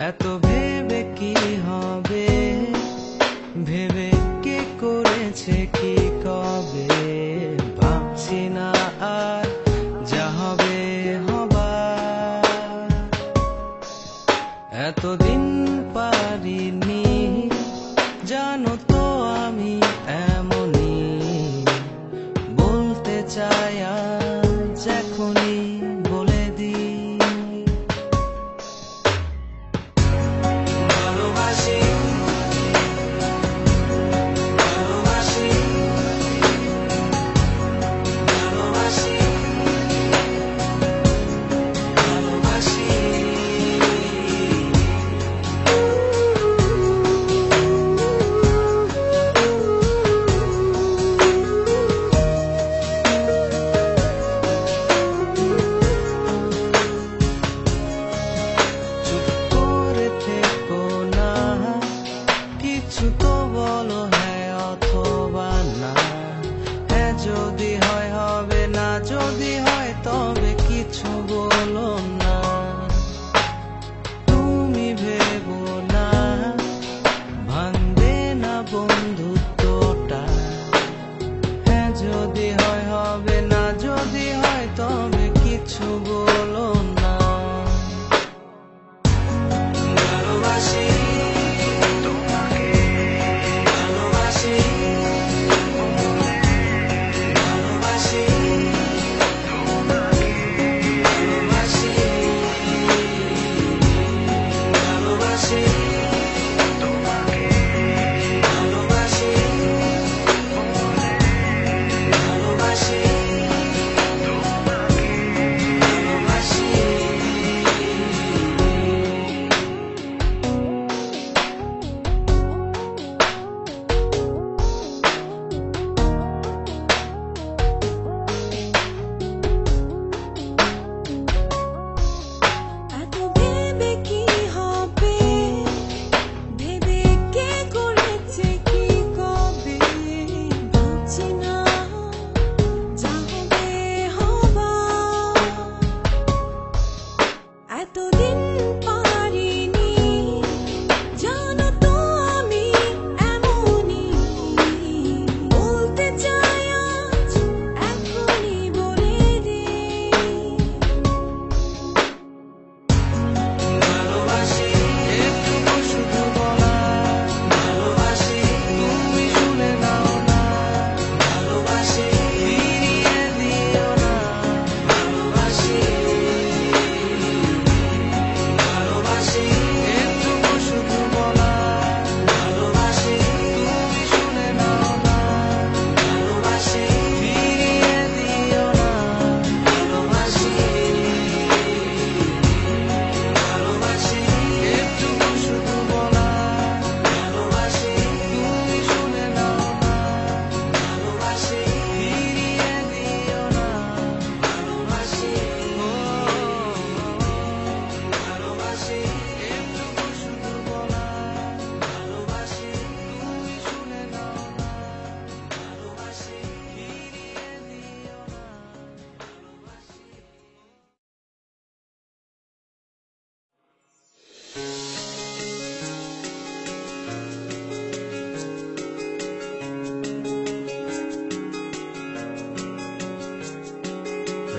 এত ভেবে কি হবে, ভেবে কে করেছে কি কবে, ভাবছি না আর যা হবে হবার। এতদিন পারিনি জানো তো আমি এমনই, বলতে চাই আজ এখনই বলে দিই। কিছু তো বলো হ্যাঁ অথবা না, হ্যাঁ যদি হয় হবে, না যদি হয় তবে কিছু বলো না। তুমি ভেবো না ভাঙবে না বন্ধুত্বটা, হ্যাঁ যদি হয় হবে, না যদি হয় তবে কিছু বলো না। ভালোবাসি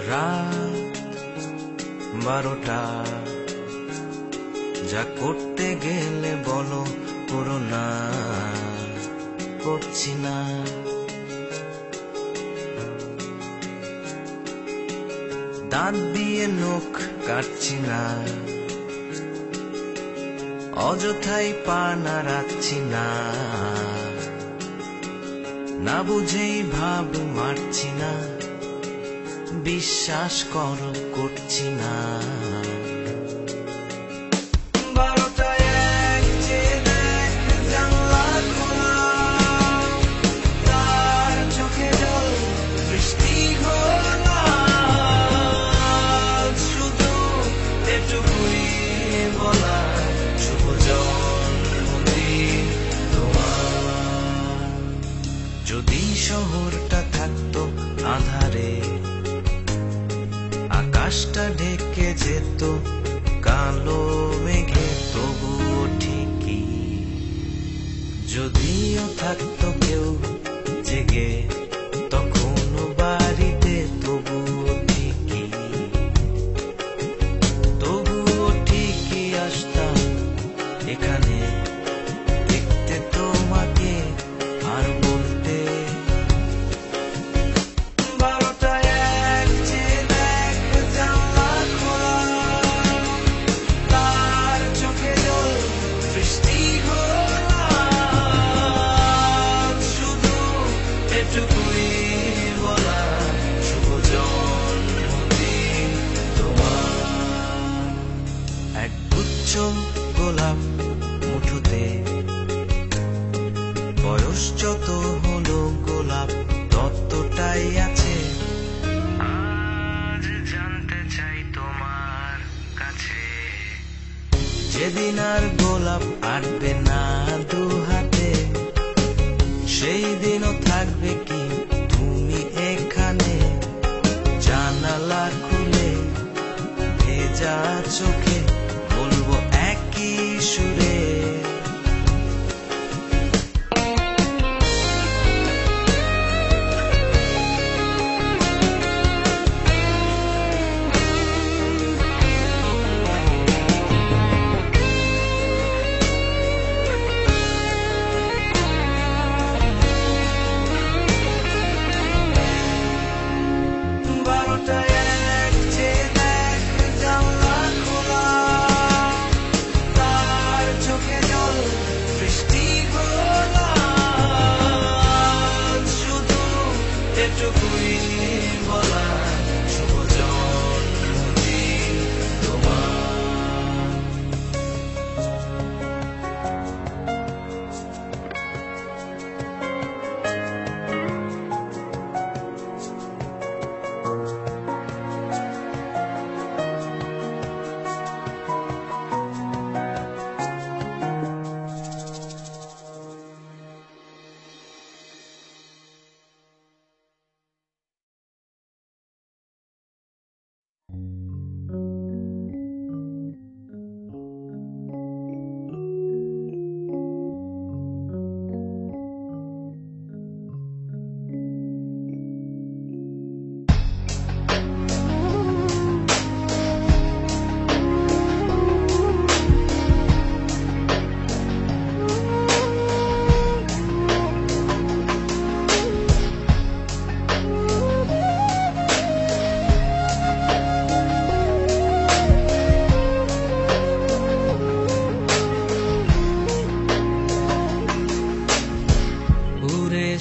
রাত 12টা, যা করতে গেলে বলো করো না, করছি না। দাঁত দিয়ে নখ কাটছি না, অযথাই পা নাড়াচ্ছি না, না বুঝেই ভাব মারছি না, বিশ্বাস করো করছি না। 12টায় থাকতো কালো মেঘে তবুও ঠিকই, যদিও থাকতো কেউ জেগে তখনও বাড়িতে তবুও ঠিকই আসতাম এখানে দেখতে তোমাকে আর বলতে 12টায় এক যে দেখ জানলা খোলা, তার চোখে জল বৃষ্টি ঘোলা, শুধু এটুকুই বলা শুভ জন্মদিন তোমার। এক গুচ্ছ গোলাপ মুঠোতে, বয়স যত হলো গোলাপ ততটাই আছে। আজ জানতে চাই তোমার কাছে, যেদিন আর গোলাপ আটবে না দু হাতে, সেই দিনও থাকবে কি তুমি এখানে, জানালা খুলে ভেজা চোখে বলবো একই সুরে।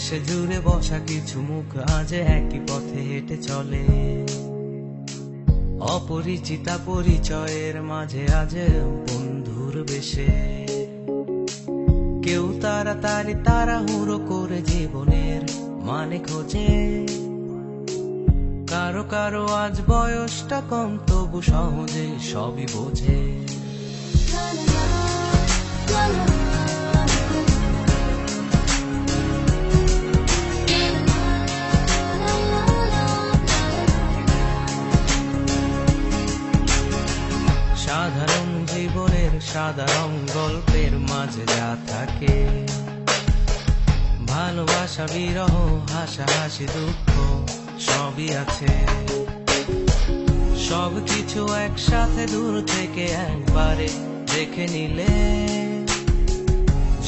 সে জুড়ে বসা কিছু মুখ আজ একই পথে হেঁটে চলে, অপরিচিতা পরিচয়ের মাঝে আজ বন্ধুর বেশে। কেউ তাড়াতাড়ি তাড়াহুড়ো করে জীবনের মানে খোঁজে, কারো কারো আজ বয়সটা কম তবু সহজে সবই বোঝে। সাধারণ জীবনের সাধারণ গল্পের মাঝে যা থাকে, ভালোবাসা বিরহ হাসাহাসি দুঃখ সবই আছে। সবকিছু একসাথে দূর থেকে একবারে দেখে নিলে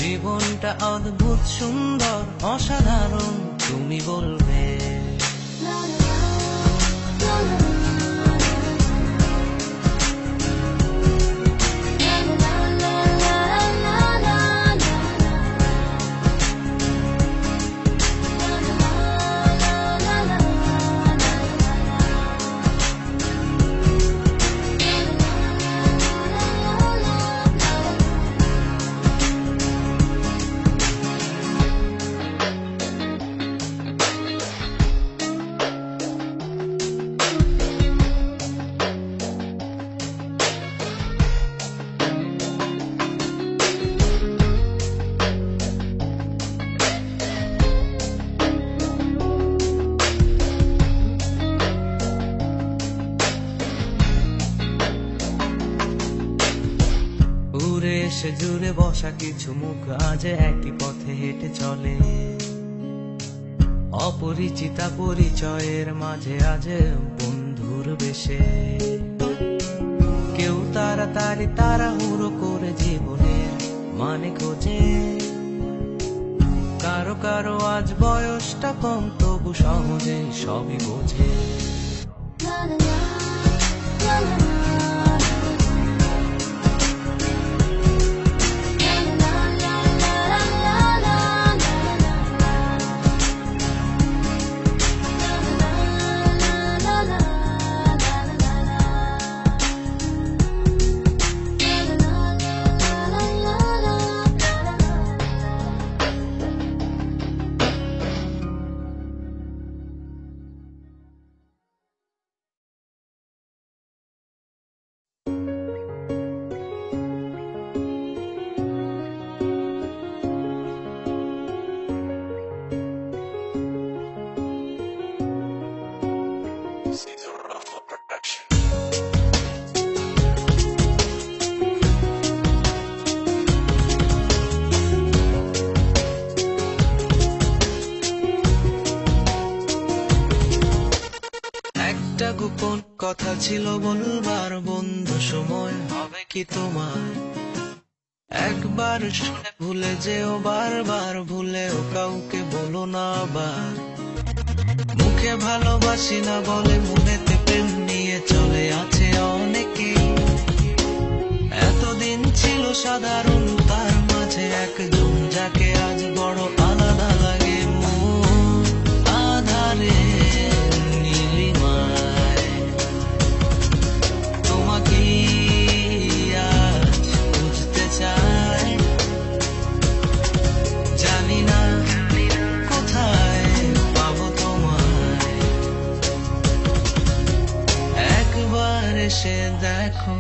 জীবনটা অদ্ভুত সুন্দর অসাধারণ তুমি বলবে। দূরে এসে জুড়ে বসা কিছু মুখ আজ একই পথে হেঁটে চলে, অপরিচিতা পরিচয়ের মাঝে আজ বন্ধুর বেশে। কেউ তাড়াতাড়ি তাড়াহুড়ো করে জীবনের মানে খোঁজে, কারো কারো আজ বয়সটা কম তবু সহজে সবই বোঝে। একটা গোপন কথা ছিল বলবার বন্ধু, সময় হবে কি তোমার? একবার শুনে ভুলে যেও, বারবার ভুলেও কাউকে বলো না আবার। মুখে ভালোবাসি না বলে মনেতে প্রেম নিয়ে চলে আছে অনেকেই। এতদিন ছিল সাধারণ, তার মাঝে একজন যাকে আজ বড় আলাদা লাগে। মন আধারে নীলিমায় তোমাকে আজ বুঝতে চাই। জানি না কোথায় পাবো তোমায়, একবার এসে দেখো।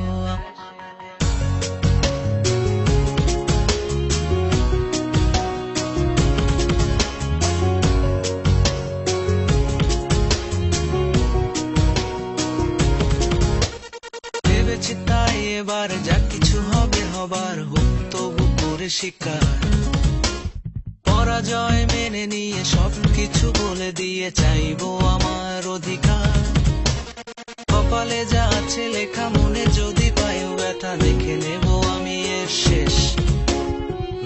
ভেবেছি তাই এবার যা কিছু হবে হবার, হোক তবু করে শিকার। পরাজয় মেনে নিয়ে সবকিছু বলে দিয়ে চাইবো আমার অধিকার। কপালে যা আছে লেখা, মনে যদি পাইও ব্যথা, দেখে নেব আমি এর শেষ।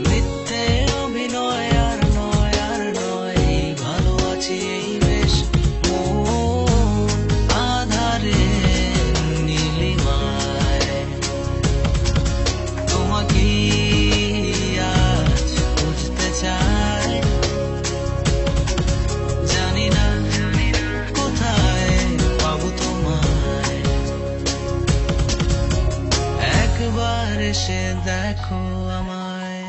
মিথ্যে অভিনয় আর নয়, আর নয়, এই ভালো আছি এই বেশ। মন আধারে নীলিমায় তোমাকে আজ বুঝতে চাই। জানি না কোথায় পাবো তোমায়, একবার এসে দেখো আমায়।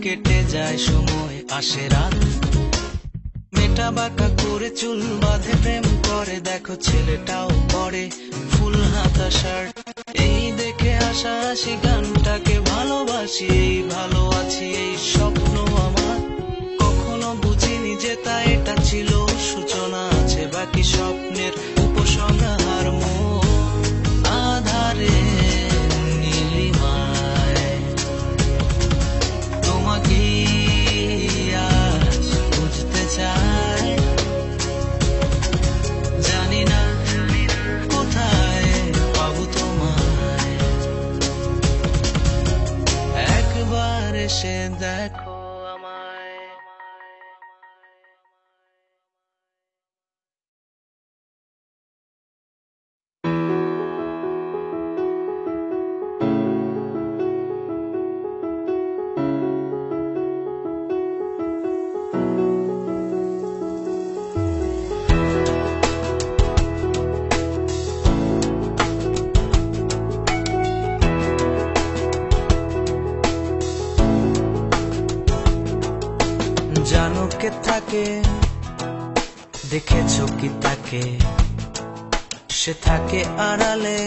কেটে যায় সময়, আসে রাত। মেটা বাঁকা করে চুল বাঁধে, প্রেম করে দেখো ছেলেটাও পরে ফুল হাতা শার্ট। এই দেখে আশা আসি গানটাকে ভালোবাসি, এই ভালো আছি এই স্বপ্ন আমার। কখনো বুঝিনি যে তা এটা ছিল সূচনা, আছে বাকি স্বপ্নের উপসংহার। মন আধারে নীলিমায় তোমাকে আজ বুঝতে চাই। জানি না কোথায় পাবো তোমায়, কে থাকে দেখেছো কি তাকে, সে থাকে আড়ালে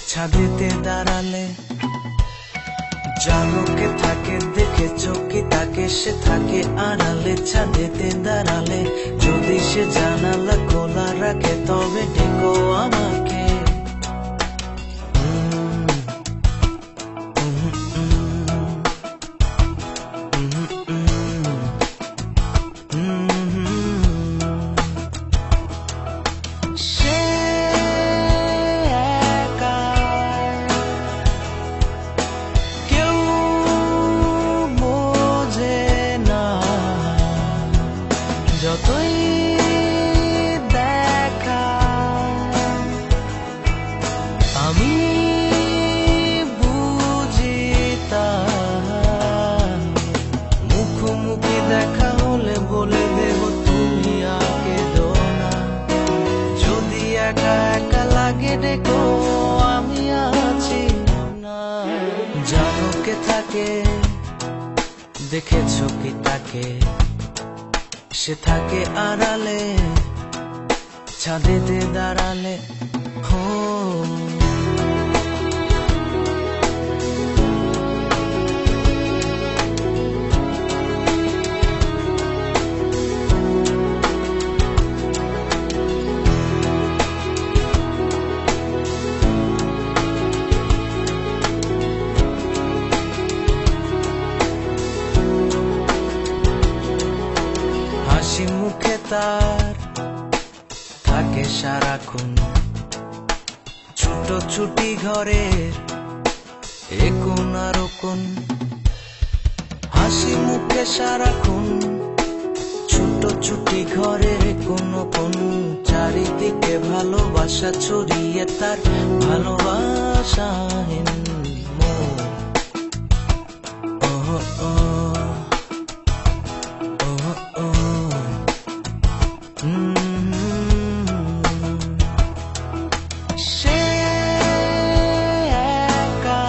ছাদেতে দাঁড়ালে। জানো কে থাকে দেখেছো কি তাকে, সে থাকে আড়ালে ছাদেতে দাঁড়ালে। যদি সে জানালা খোলা রাখে তবে ডেকো আমাকে। যতই দেখা আমি বুঝি তার, মুখোমুখি দেখা হলে বলে দেব তুমি আগে দো না। যদি একা একা লাগে ডেকো আমি আছি না। জানো কে থাকে দেখেছো কি তাকে, সে থাকে আড়ালে ছাদেতে দাঁড়ালে। হো হাসি মুখে তার থাকে সারাক্ষণ, ছোট ছুটি ঘরে কোন আর কোন। হাসি মুখে সারাক্ষণ ছোট ছুটি ঘরের কোন কোন। চারিদিকে ভালোবাসা ছড়িয়ে তার ভালোবাসাহীন মন। সে একা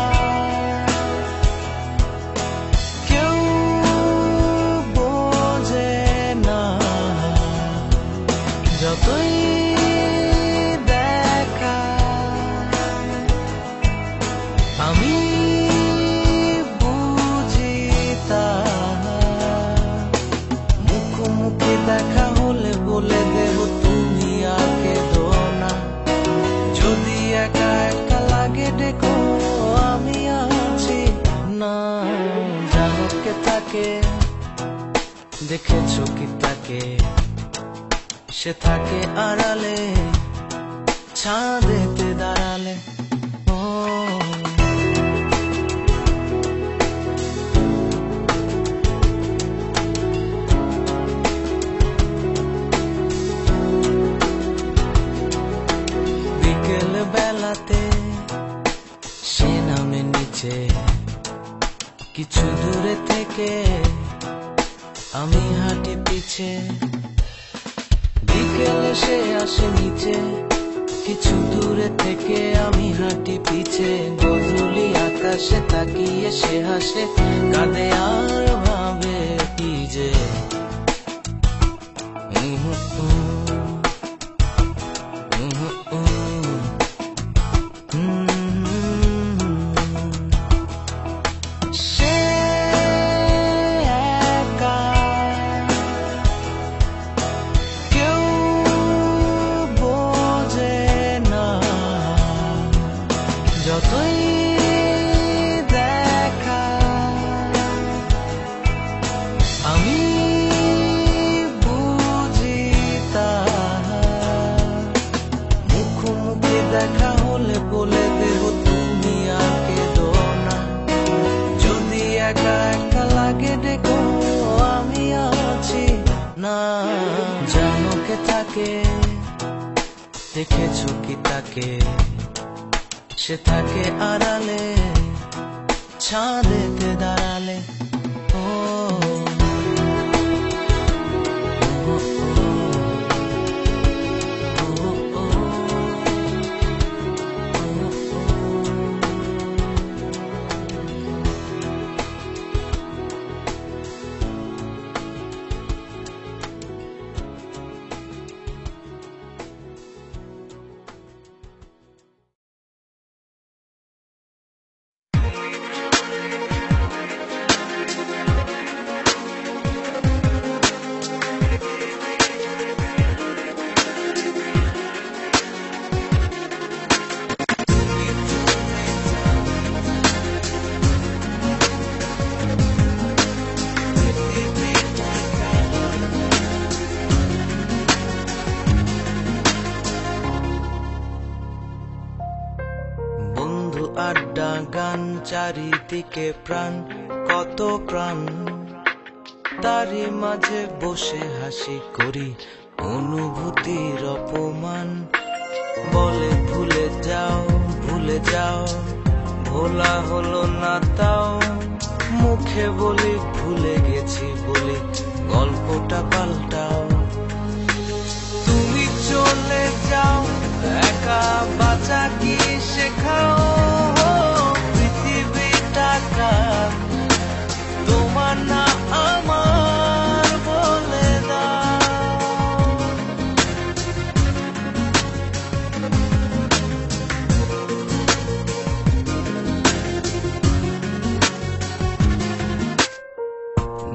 কেউ বোঝে না, যতই দেখা আমি বুঝি তার। মুখোমুখি দেখা হলে বলে দেব তুমি আগে দো না। যদি একা একা লাগে ডেকো আমি আছি না। জানো কে থাকে দেখেছো কি তাকে, সে থাকে আড়ালে ছাদেতে দাঁড়ালে। ও বিকেল বেলাতে সে নামে নিচে, কিছু দূরে থেকে আমি হাঁটি পিছে। বিকেলে সে আসে নিচে, কিছু দূরে থেকে আমি হাঁটি পিছে। গধূলি আকাশে তাকিয়ে সে হাসে, কাঁদে আর ভাবে কি যে। সে একা কেউ বোঝে না, যতই দেখা আমি বুঝি তার। মুখোমুখি দেখা হলে বলে দেব তুমি আগে দো না। যদি একা একা লাগে ডেকো আমি আছি না। জানো কে থাকে দেখেছো কি তাকে, সে থাকে আড়ালে ছাদেতে দাঁড়ালে। আড্ডা গান চারিদিকে প্রাণ, কত প্রাণ, তারই মাঝে বসে হাসি করি অনুভূতির অপমান। বলে ভুলে যাও ভুলে যাও, ভোলা হলো না তাও, মুখে বলি ভুলে গেছি বলে গল্পটা পাল্টাও। তুমি চলে যাও একা বাঁচা কি শেখাও, পৃথিবীটা কার তোমার না আমার বলে দাও।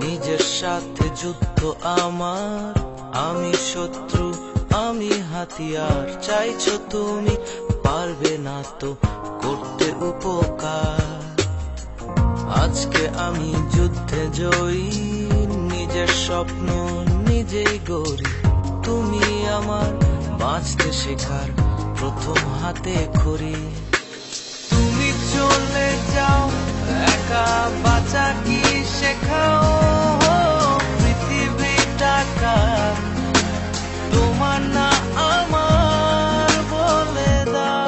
নিজের সাথে যুদ্ধ আমার, আমি শত্রু আমি হাতিয়ার, চাইছো তুমি পারবে না তো করতে উপকার। আজকে আমি যুদ্ধে জয়ী, নিজের স্বপ্ন নিজেই গড়ি, তুমি আমার বাঁচতে শেখার প্রথম হাতে খড়ি। তুমি চলে যাও একা বাঁচা কি শেখাও, পৃথিবীটা কার তোমার না আমার বলে দাও।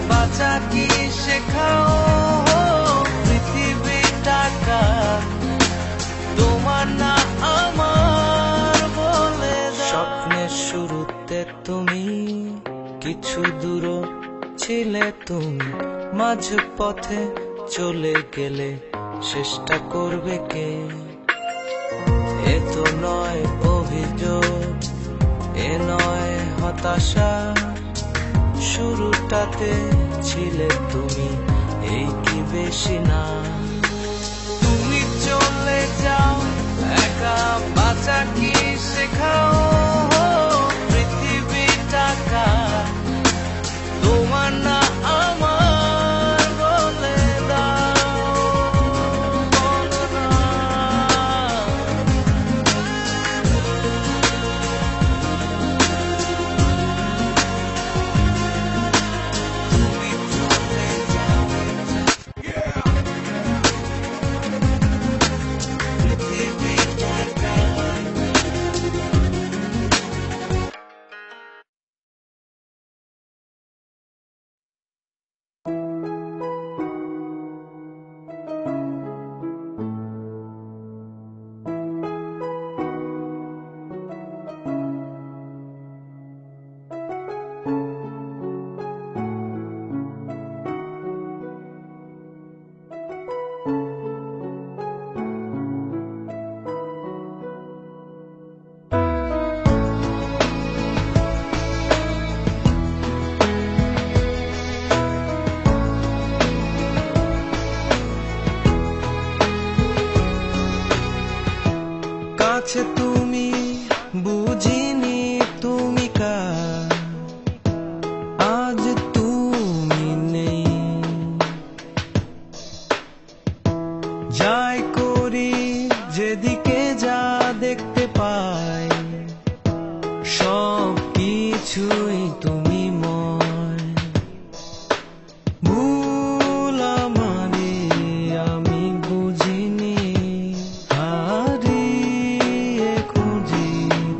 বাঁচা কি শেখাও, পৃথিবীটা কার তোমার না আমার বলে দাও। স্বপ্নের শুরুতে তুমি কিছু দূর ছিলে, তুমি মাঝ পথে চলে গেলে শেষটা করবে কে? এ তো নয় অভিযোগ, এ নয় হতাশা, শুরুটাতে ছিলে তুমি, এই কি বেশি না? তুমি চলে যাও একা বাঁচা কি শেখাও, পৃথিবীটা কার তোমার না আমার বলে দাও, বলো না। কাছে তুমি বুঝিনি তুমি কার, আজ তুমি নেই। যাই করি যেদিকে যা দেখতে পাই, সব কিছুই তুমি ময়। ভুল আমারে আমি বুঝিনি, হারিয়ে খুঁজি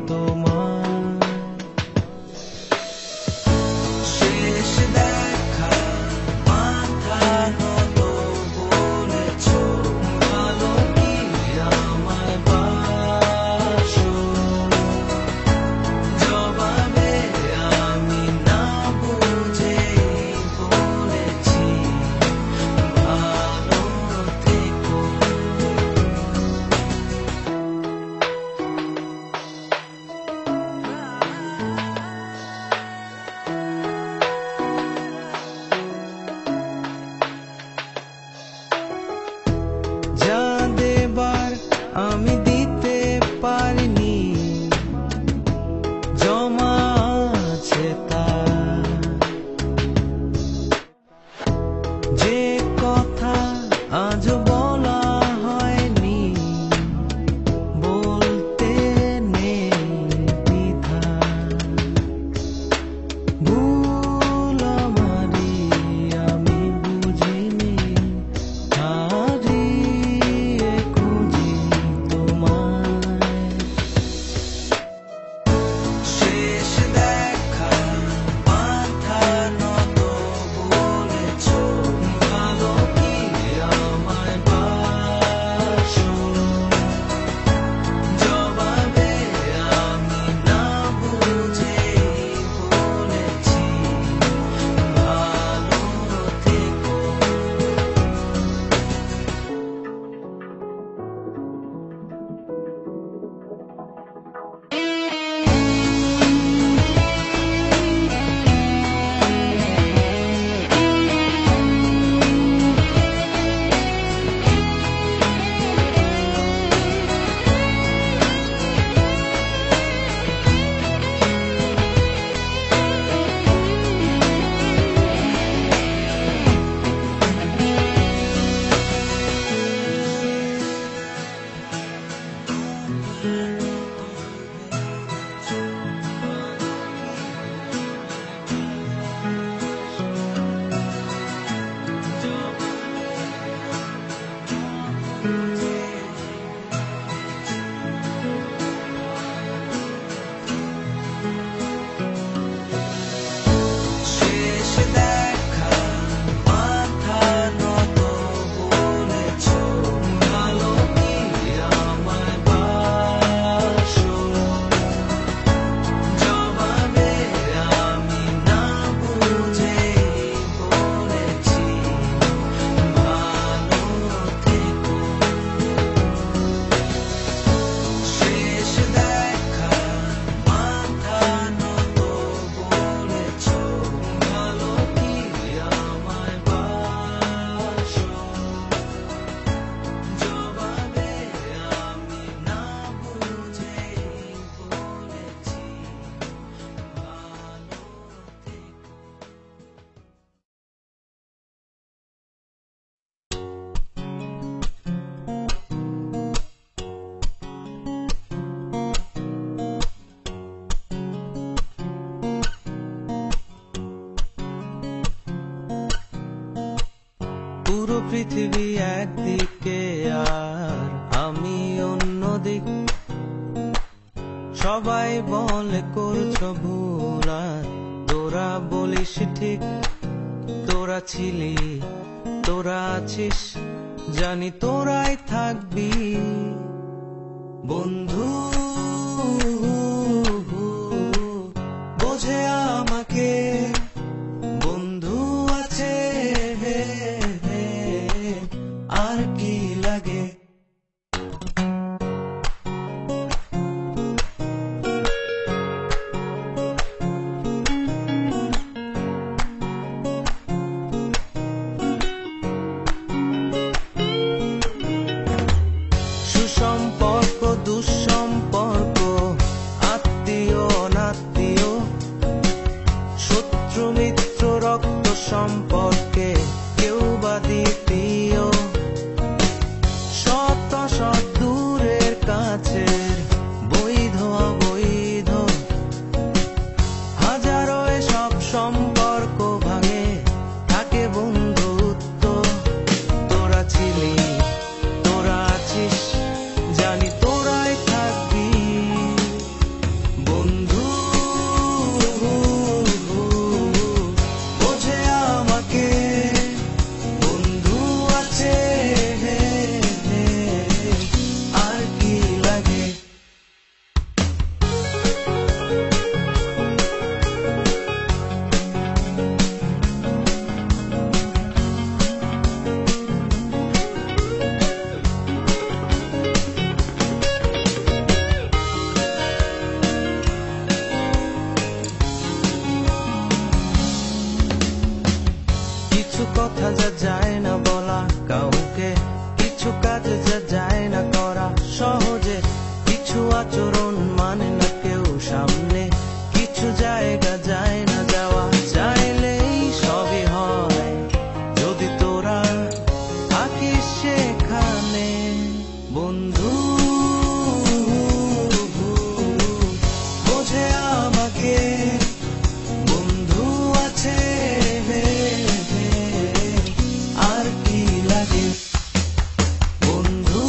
তোমায়। পৃথিবী একদিকে আর আমি অন্যদিক। সবাই বলে করছো ভুল আর তোরা বলিস ঠিক। তোরা ছিলি, তোরা আছিস, জানি তোরাই থাকবি বন্ধু। বোঝে আমাকে বন্ধু আছে, আর কি লাগে। সুসম্পর্ক দুঃসম্পর্ক, আত্মীয় অনাত্মীয়, শত্রু মিত্র রক্ত সম্পর্কে কেউ বা দ্বিতীয়। সৎ অসৎ দূরের কাছের, বৈধ অবৈধ, হাজারো সব সম্পর্ক ভাঙে, থাকে বন্ধুত্ব। তোরা ছিলি, তোরা আছিস, জানি তোরাই থাকবি বন্ধু। বোঝে আমাকে বন্ধু আছে, আর কি লাগে। কিছু কথা যা যায় না বলা কাউকে, কিছু কাজ যা যায় না করা সহজে, কিছু আচরণ মানে না কেউ সামনে, কিছু জায়গা যায় না যাওয়া, চাইলেই সবই হয় যদি তোরা থাকিস সেখানে বন্ধু। বোঝে আমাকে বন্ধু আছে, আর কি লাগে বন্ধু।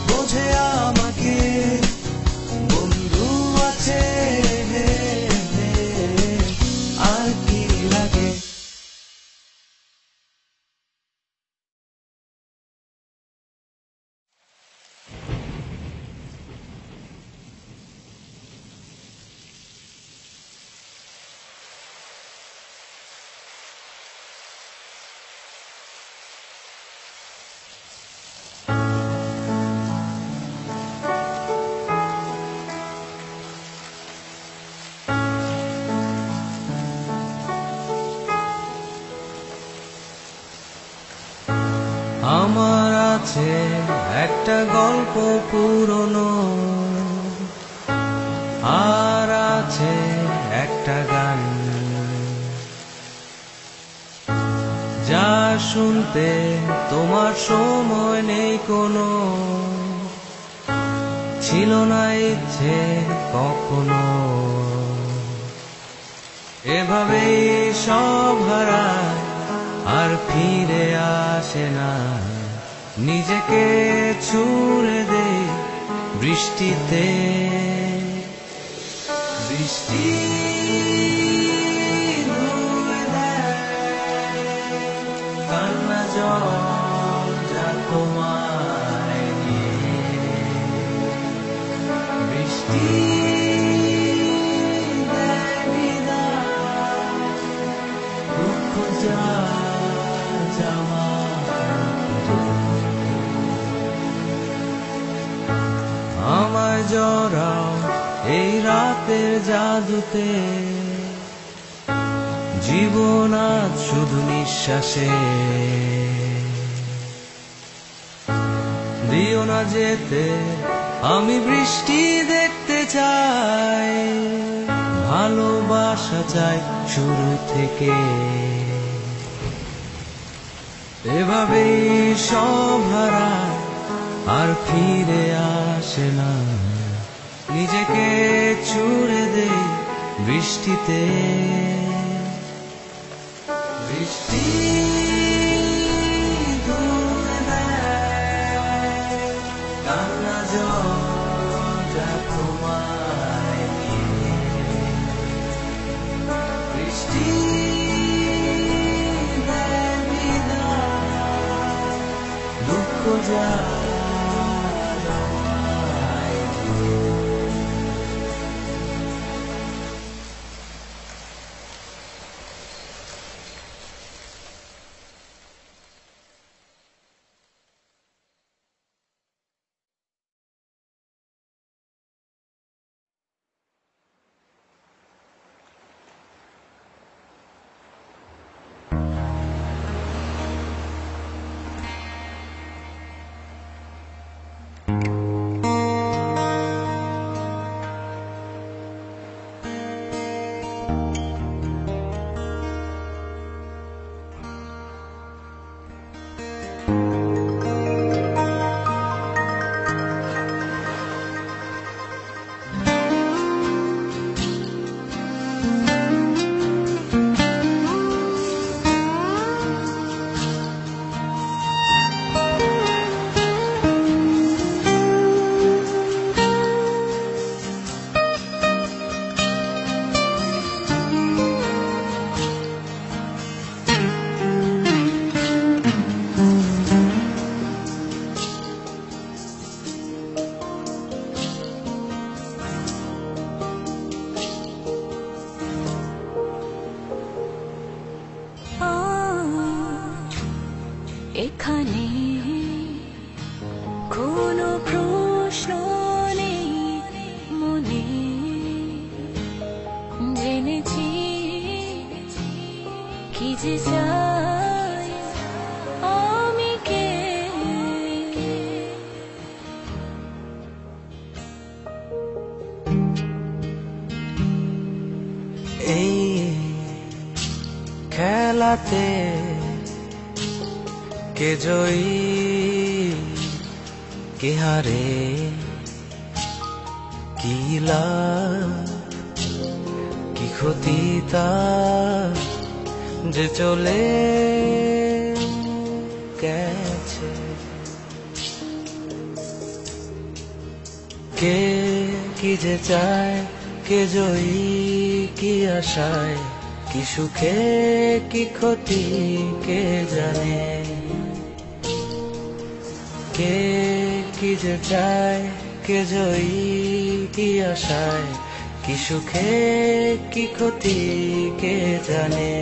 বোঝে আমাকে বন্ধু আছে, আর কি লাগে। আমার আছে একটা গল্প পুরনো, আর আছে একটা গান, যা শুনতে তোমার সময় নেই কোনো, ছিল না ইচ্ছে কখনো। এভাবেই সব হারায় আর ফিরে আসে না, নিজেকে ছুড়ে দে বৃষ্টিতে। বৃষ্টি ধুয়ে দেয় কান্না জল যা তোমায় নিয়ে। বৃষ্টি দেয় বিদায়, দুঃখ যা আমায় জড়াও এই রাতের জাদুতে, জীবন আজ শুধু নিঃশ্বাসে। দিও না যেতে, আমি বৃষ্টি দেখতে চাই, ভালোবাসা চাই শুরু থেকে। এভাবেই সব হারায় আর ফিরে আসে না, নিজেকে ছুড়ে দে বৃষ্টিতে। বৃষ্টি ধুয়ে দেয় কান্না জলটা তোমায় নিয়ে। বৃষ্টি দেয় বিদায় দুঃখ যায় এখানে কোনো প্রশ্ন নেই মনে, জেনেছি কি যে চাই আমি কে। এই খেলাতে কে জয়ী কে হারে, কি লাভ কি ক্ষতি তার যে চলে গেছে। কে কি যে চায়, কে জয়ী কি আশায়, কি সুখে কি ক্ষতি কে জানে। কে কি যে চায়, কে জয়ী কি আশায়, কি সুখে কি ক্ষতি কে জানে।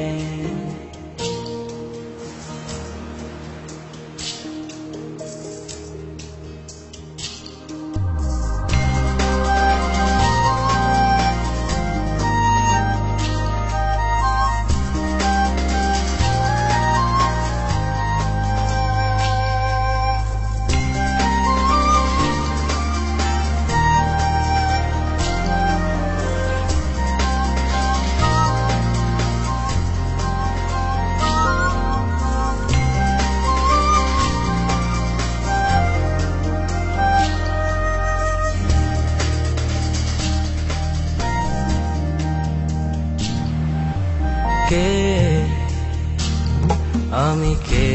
কে আমি কে,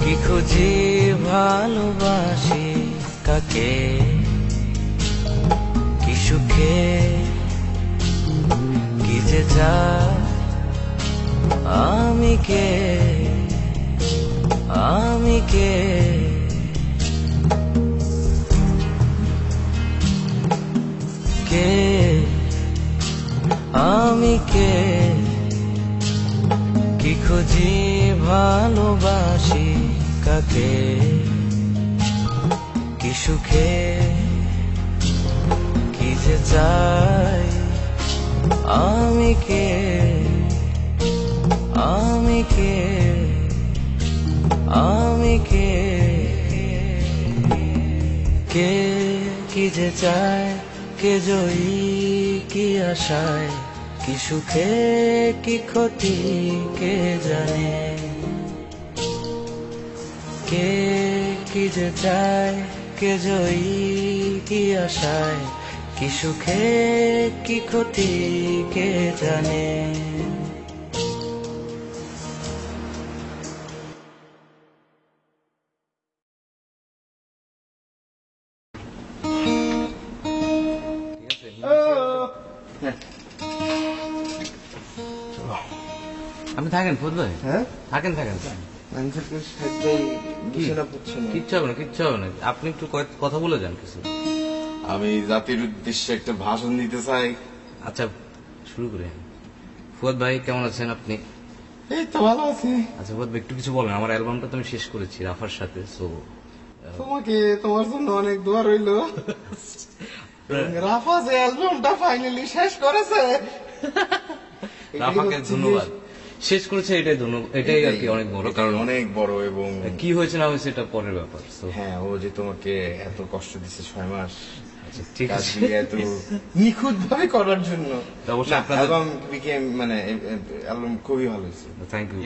কি খুঁজি ভালোবাসি কাকে, কি সুখে কি যে চাই আমি কে, আমি কে। কে আমি কে, কি খুঁজি ভালোবাসি কাকে, কি সুখে কি যে চাই আমি কে, আমি কে, আমি কে। কে কি যে চায়, কে জয়ী কি আশায়, কি সুখে কি ক্ষতি কে জানে। কে কি যে চায়, কে জয়ী কি আশায়, কি সুখে কি ক্ষতি কে জানে। আপনি থাকেন ফুদ ভাই, হ্যাঁ থাকেন থাকেন। মানুষকে সাথে বিছানা পুচ্ছে না। কিচ্ছু হবে না, কিচ্ছু হবে না, আপনি একটু কথা বলে যান কিছু। আমি জাতির উদ্দেশ্যে একটা ভাষণ দিতে চাই। আচ্ছা শুরু করি। ফুয়াদ ভাই কেমন আছেন আপনি? এই তো ভালো আছি। আচ্ছা ফুয়াদ ভাই একটু কিছু বলেন, আমার অ্যালবামটা তো আমি শেষ করেছি রাফার সাথে, সো তোমাকে তোমার জন্য অনেক দোয়া রইল। রাফা যে অ্যালবামটা ফাইনালি শেষ করেছে, রাফাকে ধন্যবাদ। শেষ করেছে এটাই ধন্যবাদ, এটাই আর কি অনেক বড়, কারণ অনেক বড়। এবং কি হয়েছে না হয়েছে এটা পরের ব্যাপার। So, হ্যাঁ, ও যে তোমাকে এত কষ্ট দিচ্ছে 6 মাস আচ্ছা ঠিক কাজ আছে, দিয়ে এত নিখুঁত ভাবে করার জন্য। তো অবশ্যই আপনাদের- অ্যালবাম বিকেম মানে অ্যালবাম খুবই ভালো হয়েছে। Thank you,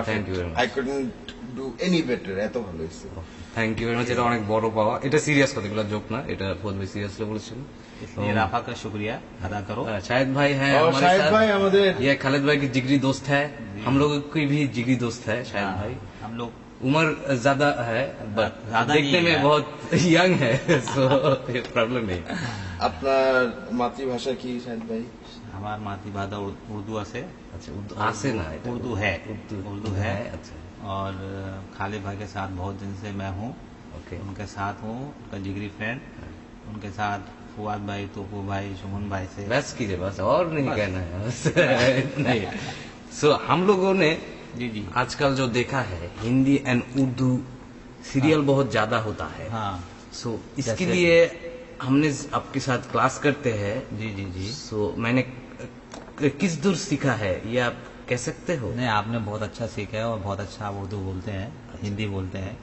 thank you very I much, couldn't do any better. এত ভালো হয়েছে। Thank you very much. এটা অনেক বড় পাওয়া, এটা সিরিয়াস কথা, এগুলো জোক না, এটা ফুয়াদ ভাই সিরিয়াসলি বলেছিল। इसलिए राफा का शुक्रिया अदा करो। शाहिद भाई हैं और हमारे शाहिद साथ। भाई हमारे ये खालिद भाई की जिगरी दोस्त है, हम लोगों की भी जिगरी दोस्त है शाहिद भाई। हम लोग उम्र ज्यादा है बट ज्यादा देखने नहीं में है। बहुत यंग है, सो प्रॉब्लम नहीं। আপনার মাতৃভাষা কি শাহিদ ভাই? हमार मातृभाषा उर्दू से अच्छा उर्दू आसे ना, এটা उर्दू है, उर्दू है। अच्छा और खालिद भाई के साथ बहुत दिन से मैं हूँ, ओके, उनके साथ हूँ, उनका जिगरी फ्रेंड, उनके साथ फुआद भाई, तोपू भाई, सुमन भाई से बस कीजिए, बस और नहीं कहना है, बस नहीं। सो हम लोगों ने जी जी आजकल जो देखा है हिंदी एंड उर्दू सीरियल बहुत ज्यादा होता है, हाँ सो इसके जैसे- लिए हमने आपके साथ क्लास करते हैं। जी जी जी। सो मैंने किस दूर सीखा है ये आप कह सकते हो? नहीं, आपने बहुत अच्छा सीखा है और बहुत अच्छा आप उर्दू बोलते हैं, हिंदी बोलते हैं।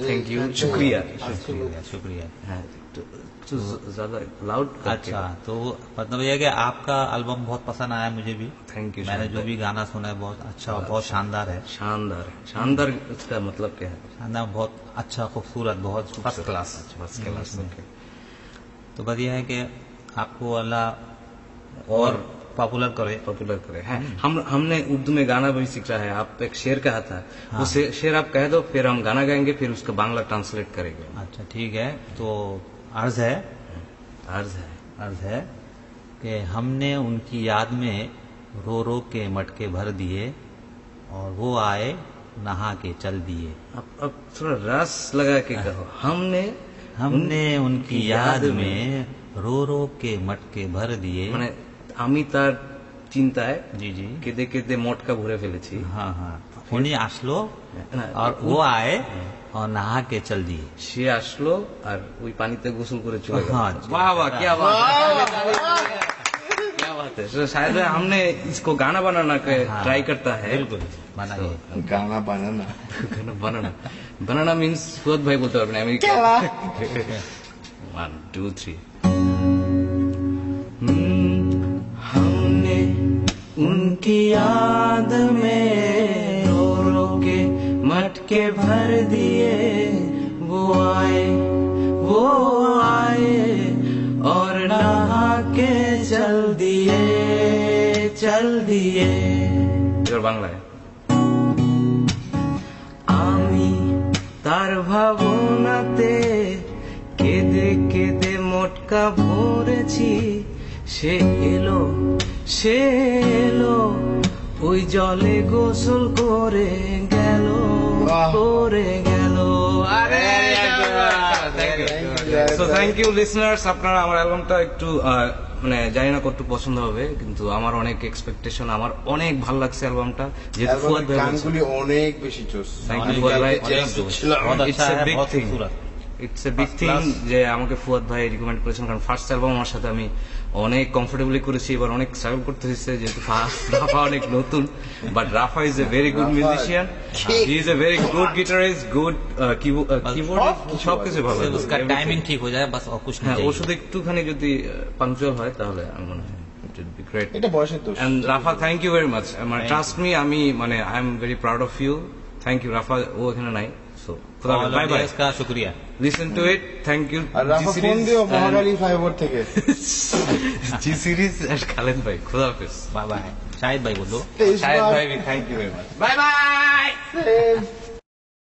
थैंक यू, शुक्रिया। शुक्रिया शुक्रिया। हाँ, तो ज्यादा लाउड अच्छा, तो मतलब ये है कि आपका एल्बम बहुत पसंद आया मुझे भी। Thank you. मैंने जो भी गाना सुना है बहुत अच्छा और बहुत शानदार है। शानदार, शानदार इसका मतलब क्या है? शानदार, बहुत अच्छा, खूबसूरत, बहुत first class. First class, okay. तो बस ये है कि आपको अल्लाह और पॉपुलर करे। पॉपुलर करे हैं। हमने उर्दू में गाना भी सीखा है, आप एक शेर कहा था, हाँ। वो शेर आप कह दो, फिर हम गाना गाएंगे, फिर उसका बांग्ला ट्रांसलेट करेंगे। अच्छा ठीक है, तो अर्ज है अर्ज है, अर्ज है कि हमने उनकी याद में रो रो के मटके भर दिए और वो आए नहा के चल दिए। अब थोड़ा रस लगा के कहो। हमने उनकी याद में रो रो के मटके भर दिए। মানে আমি তার চিন্তায় जी जी কেঁদে কেঁদে মটকা ভরে ফেলেছি। हाँ हाँ, उन्हीं आसलो না, और वो आए और नहा के चल दिए। সে আসলো আর ওই পানিতে গোসল করে চলে গেল। हाँ, वाह वाह, क्या बात है, क्या बात है। So, शायद हमने इसको गाना बनाना के हाँ, ट्राई करता है। बिल्कुल बनाइए। গানা বানানা गाना बनाना, बनाना मीन्स ফুয়াদ ভাই বলতে পারবেন আমেরিকা। 1 2 3 हमने उनकी याद में रो रो के मटके भर दिए, वो आए और नहा के चल दिए। এবার বাংলায়। আমি তার ভাবনাতে কেঁদে কেঁদে মটকা ভরেছি, সে এলো ওই জলে গোসল করে গেল। সো থ্যাংক ইউ লিসনার্স, আপনারা আমার অ্যালবামটা একটু মানে জানি না কতটুকু পছন্দ হবে, কিন্তু আমার অনেক এক্সপেকটেশন, আমার অনেক ভালো লাগছে অ্যালবামটা, যেহেতু ফুয়াদ ভাই বলছে। গানগুলি অনেক বেশি চোস। Thank you, ফুয়াদ ভাই। बहुत It's अच्छा a है, big बहुत thing. खूबसूरत। ইটস এ বিগ থিং যে আমাকে ফুয়াদ ভাই রিকমেন্ড করেছেন, কারণ ফার্স্ট অ্যালবাম আমার সাথে আমি অনেক কমফোর্টেবলি করেছি, এবার অনেক স্ট্রাগল করতে হয়েছে যেহেতু রাফা অনেক নতুন, but Rafa is a very good musician, he is a very good guitarist, good keyboard, সবকিছু ভালো। उसका टाइमिंग ठीक हो जाए बस, और कुछ হ্যাঁ, नहीं ওর चाहिए। শুধু একটুখানি যদি পাংচুয়াল হয় তাহলে আমি মনে হয় ইট উইল বি গ্রেট। এটা বয়সের দোষ। And Rafa, thank you very much. Trust me, I am very proud of you. Thank you, Rafa. ও এখানে নাই, so और bye bye. इसका शुक्रिया। Listen to it. Thank you. আর রাফা ফোন দিও মহাকালী ফাইবার থেকে। G series and Khaled bhai. Khuda Hafiz. Bye bye. Shahid भाई बोलो। Shahid bhai, thank you very much. Bye bye. Bye.